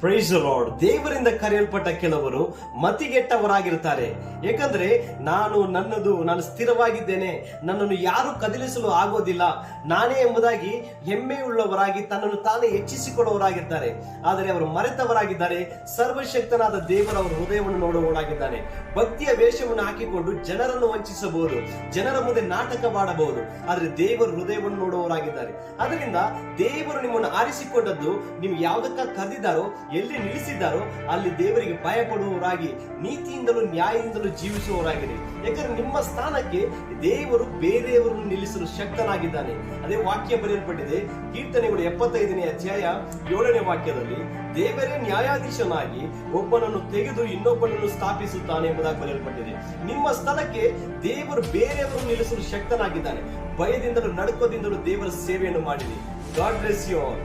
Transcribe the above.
Price the lord. ದೇವರಿಂದ ಕರೆಯಲ್ಪಟ್ಟ ಕೆಲವರು ಮತಿಗೆಟ್ಟವರಾಗಿರ್ತಾರೆ. ಯಾಕಂದ್ರೆ ನಾನು ಸ್ಥಿರವಾಗಿದ್ದೇನೆ, ನನ್ನನ್ನು ಯಾರು ಕದಲಿಸಲು ಆಗೋದಿಲ್ಲ, ನಾನೇ ಎಂಬುದಾಗಿ ಹೆಮ್ಮೆಯುಳ್ಳವರಾಗಿ ತನ್ನನ್ನು ತಾನೇ ಹೆಚ್ಚಿಸಿಕೊಳ್ಳುವವರಾಗಿರ್ತಾರೆ. ಆದರೆ ಅವರು ಮರೆತವರಾಗಿದ್ದಾರೆ. ಸರ್ವಶಕ್ತನಾದ ದೇವರು ಅವರ ಹೃದಯವನ್ನು ನೋಡುವವರಾಗಿದ್ದಾನೆ. ಭಕ್ತಿಯ ವೇಷವನ್ನು ಹಾಕಿಕೊಂಡು ಜನರನ್ನು ವಂಚಿಸಬಹುದು, ಜನರ ಮುಂದೆ ನಾಟಕವಾಡಬಹುದು, ಆದರೆ ದೇವರು ಹೃದಯವನ್ನು ನೋಡುವವರಾಗಿದ್ದಾರೆ. ಅದರಿಂದ ದೇವರು ನಿಮ್ಮನ್ನು ಆರಿಸಿಕೊಂಡದ್ದು ನೀವು ಯಾವುದಕ್ಕ ಕರೆದಿದ್ದಾರೋ, ಎಲ್ಲಿ ನಿಲ್ಲಿಸಿದ್ದಾರೋ ಅಲ್ಲಿ ದೇವರಿಗೆ ಭಯ ಪಡುವವರಾಗಿ ನೀತಿಯಿಂದಲೂ ನ್ಯಾಯದಿಂದಲೂ ಜೀವಿಸುವವರಾಗಿರಿ. ಯಾಕಂದ್ರೆ ನಿಮ್ಮ ಸ್ಥಾನಕ್ಕೆ ದೇವರು ಬೇರೆಯವರನ್ನು ನಿಲ್ಲಿಸಲು ಶಕ್ತನಾಗಿದ್ದಾನೆ. ಅದೇ ವಾಕ್ಯ ಬರೆಯಲ್ಪಟ್ಟಿದೆ, ಕೀರ್ತನೆಗಳು 75ನೇ ಅಧ್ಯಾಯ 7ನೇ ವಾಕ್ಯದಲ್ಲಿ, ದೇವರೇ ನ್ಯಾಯಾಧೀಶನಾಗಿ ಒಬ್ಬನನ್ನು ತೆಗೆದು ಇನ್ನೊಬ್ಬನನ್ನು ಸ್ಥಾಪಿಸುತ್ತಾನೆ ಎಂಬುದಾಗಿ ಬರೆಯಲ್ಪಟ್ಟಿದೆ. ನಿಮ್ಮ ಸ್ಥಳಕ್ಕೆ ದೇವರು ಬೇರೆಯವರನ್ನು ನಿಲ್ಲಿಸಲು ಶಕ್ತನಾಗಿದ್ದಾನೆ. ಭಯದಿಂದಲೂ ನಡುಕದಿಂದಲೂ ದೇವರ ಸೇವೆಯನ್ನು ಮಾಡಿರಿ. God bless you all.